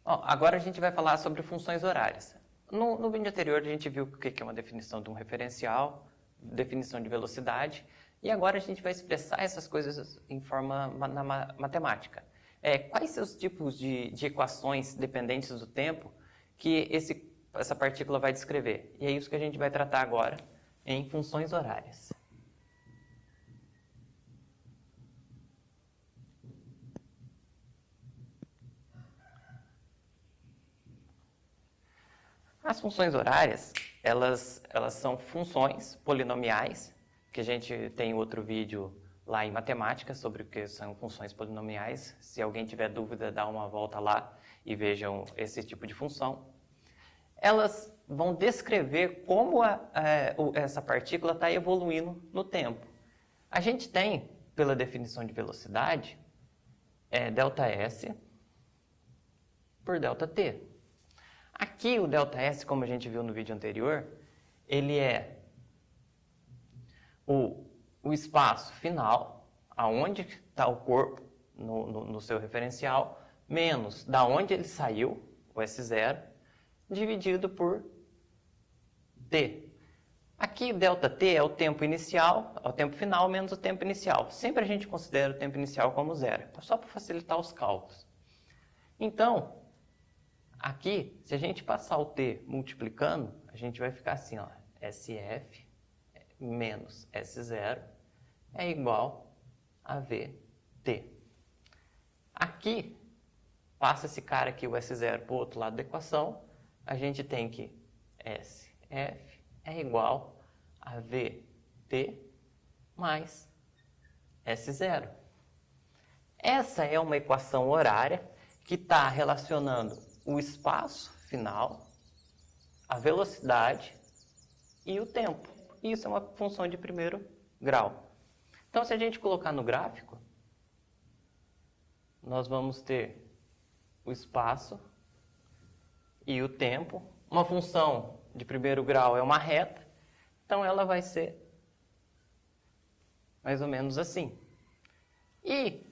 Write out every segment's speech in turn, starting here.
Bom, agora a gente vai falar sobre funções horárias. No vídeo anterior a gente viu o que é uma definição de um referencial, definição de velocidade, e agora a gente vai expressar essas coisas em forma matemática. Quais são os tipos de equações dependentes do tempo que essa partícula vai descrever? E é isso que a gente vai tratar agora em funções horárias. As funções horárias, elas são funções polinomiais, que a gente tem outro vídeo lá em matemática sobre o que são funções polinomiais. Se alguém tiver dúvida, dá uma volta lá e vejam esse tipo de função. Elas vão descrever como essa partícula está evoluindo no tempo. A gente tem, pela definição de velocidade, ΔS por ΔT. Aqui o ΔS, como a gente viu no vídeo anterior, ele é o espaço final, aonde está o corpo no seu referencial, menos da onde ele saiu, o S0, dividido por T. Aqui ΔT é o tempo inicial, é o tempo final menos o tempo inicial. Sempre a gente considera o tempo inicial como zero, só para facilitar os cálculos. Então, aqui, se a gente passar o T multiplicando, a gente vai ficar assim, ó, SF menos S0 é igual a VT. Aqui, passa esse cara aqui, o S0, para o outro lado da equação, a gente tem que SF é igual a VT mais S0. Essa é uma equação horária que está relacionando o espaço final, a velocidade e o tempo. Isso é uma função de primeiro grau. Então, se a gente colocar no gráfico, nós vamos ter o espaço e o tempo. Uma função de primeiro grau é uma reta, então ela vai ser mais ou menos assim. E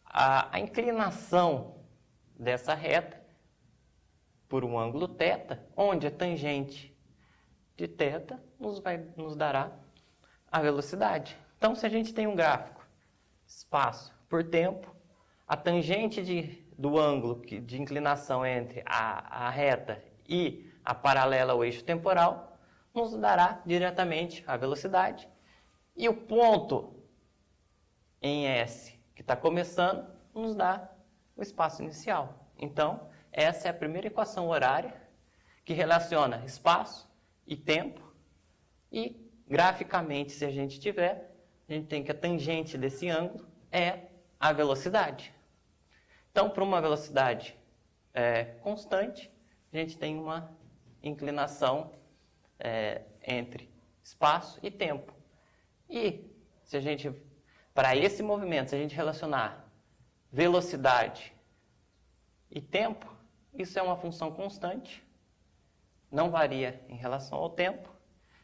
a inclinação dessa reta por um ângulo θ, onde a tangente de θ nos dará a velocidade. Então, se a gente tem um gráfico, espaço por tempo, a tangente do ângulo de inclinação entre a reta e a paralela ao eixo temporal nos dará diretamente a velocidade. E o ponto em S, que está começando, nos dá o espaço inicial. Então, essa é a primeira equação horária que relaciona espaço e tempo. E, graficamente, se a gente tiver, a gente tem que a tangente desse ângulo é a velocidade. Então, para uma velocidade constante, a gente tem uma inclinação entre espaço e tempo. E, se a gente, para esse movimento, se a gente relacionar velocidade e tempo, isso é uma função constante, não varia em relação ao tempo.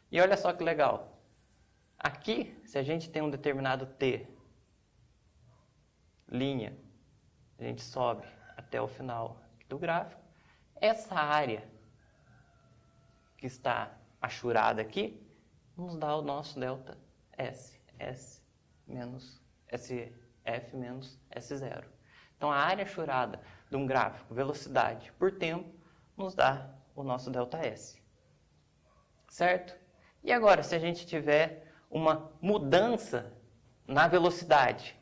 E olha só que legal. Aqui, se a gente tem um determinado t, linha, a gente sobe até o final do gráfico, essa área que está achurada aqui, nos dá o nosso ΔS, S menos SF menos S0. Então, a área achurada de um gráfico, velocidade por tempo, nos dá o nosso ΔS. Certo? E agora, se a gente tiver uma mudança na velocidade,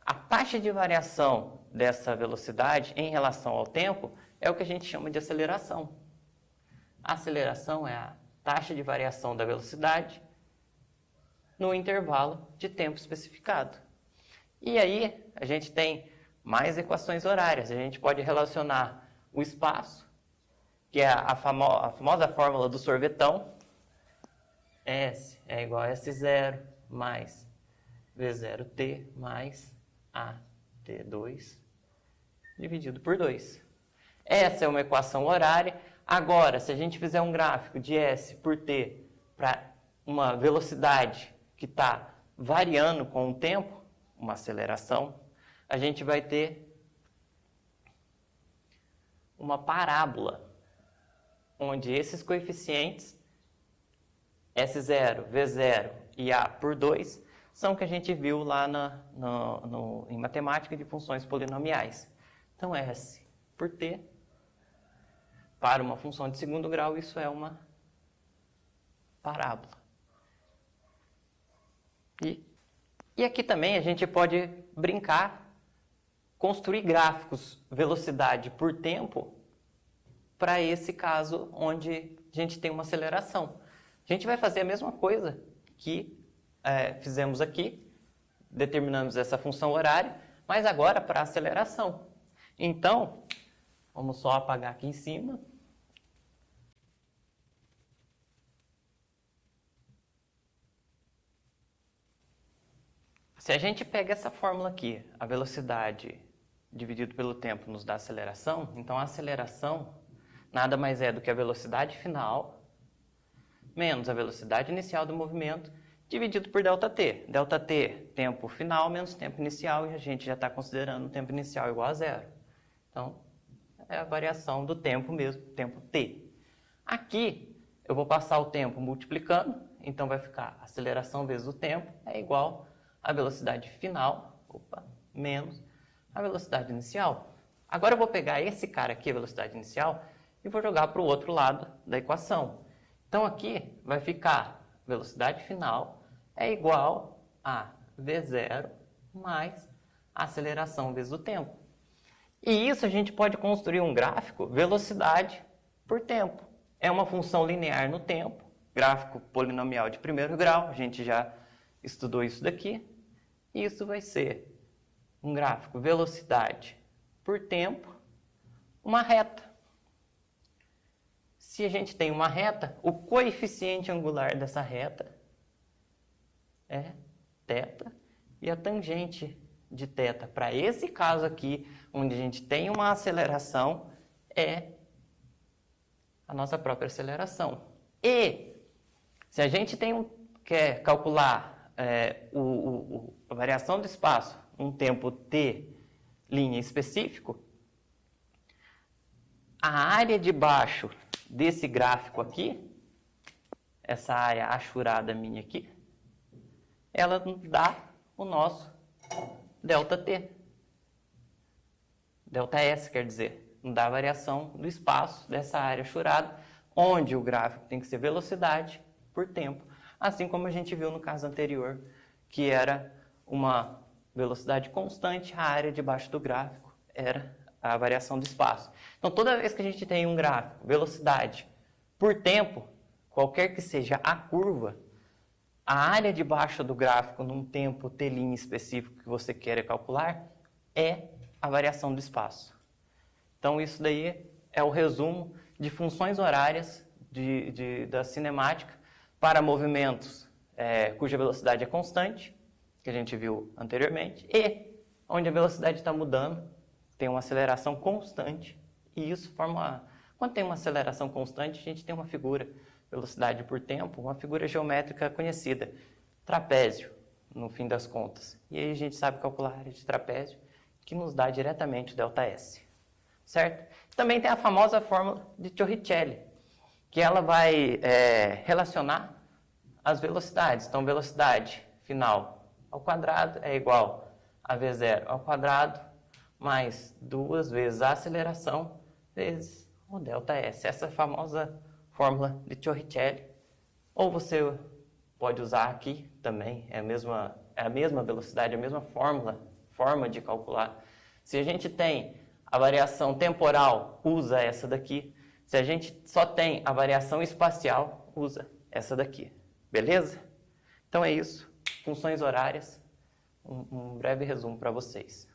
a taxa de variação dessa velocidade em relação ao tempo é o que a gente chama de aceleração. A aceleração é a taxa de variação da velocidade no intervalo de tempo especificado. E aí, a gente tem mais equações horárias. A gente pode relacionar o espaço, que é a famosa fórmula do sorvetão. S é igual a S0 mais V0t mais AT2 dividido por 2. Essa é uma equação horária. Agora, se a gente fizer um gráfico de S por T para uma velocidade que está variando com o tempo, uma aceleração, a gente vai ter uma parábola, onde esses coeficientes S0, V0 e A por 2 são o que a gente viu lá em matemática de funções polinomiais. Então, S por T, para uma função de segundo grau, isso é uma parábola. E aqui também a gente pode brincar, construir gráficos velocidade por tempo para esse caso onde a gente tem uma aceleração. A gente vai fazer a mesma coisa que fizemos aqui, determinamos essa função horária, mas agora para aceleração. Então, vamos só apagar aqui em cima. Se a gente pega essa fórmula aqui, a velocidade dividido pelo tempo nos dá aceleração, então a aceleração nada mais é do que a velocidade final menos a velocidade inicial do movimento dividido por ΔT. ΔT, tempo final menos tempo inicial, e a gente já está considerando o tempo inicial igual a zero. Então, é a variação do tempo mesmo, tempo t. Aqui, eu vou passar o tempo multiplicando, então vai ficar aceleração vezes o tempo é igual a velocidade final, menos a velocidade inicial. Agora eu vou pegar esse cara aqui, a velocidade inicial, e vou jogar para o outro lado da equação. Então aqui vai ficar velocidade final é igual a V0 mais a aceleração vezes o tempo. E isso a gente pode construir um gráfico velocidade por tempo. É uma função linear no tempo, gráfico polinomial de primeiro grau, a gente já estudou isso daqui. Isso vai ser um gráfico velocidade por tempo, uma reta. Se a gente tem uma reta, o coeficiente angular dessa reta é θ e a tangente de θ para esse caso aqui, onde a gente tem uma aceleração, é a nossa própria aceleração. E se a gente quer calcular a variação do espaço um tempo t linha específico, a área de baixo desse gráfico aqui, essa área achurada minha aqui, ela nos dá o nosso ΔT. ΔS, quer dizer, nos dá a variação do espaço dessa área achurada, onde o gráfico tem que ser velocidade por tempo, assim como a gente viu no caso anterior, que era uma velocidade constante, a área debaixo do gráfico era a variação do espaço. Então, toda vez que a gente tem um gráfico, velocidade por tempo, qualquer que seja a curva, a área debaixo do gráfico num tempo t' específico que você queira calcular é a variação do espaço. Então, isso daí é o resumo de funções horárias da cinemática para movimentos cuja velocidade é constante, que a gente viu anteriormente, e onde a velocidade está mudando, tem uma aceleração constante, e isso forma... Quando tem uma aceleração constante, a gente tem uma figura, velocidade por tempo, uma figura geométrica conhecida, trapézio, no fim das contas. E aí a gente sabe calcular a área de trapézio, que nos dá diretamente o ΔS, certo? Também tem a famosa fórmula de Torricelli, que ela vai relacionar as velocidades. Então, velocidade final ao quadrado é igual a V0 ao quadrado mais 2 vezes a aceleração vezes o ΔS. Essa famosa fórmula de Torricelli. Ou você pode usar aqui também, é a mesma velocidade, a mesma forma de calcular. Se a gente tem a variação temporal, usa essa daqui. Se a gente só tem a variação espacial, usa essa daqui. Beleza? Então é isso. Funções horárias. Um breve resumo para vocês.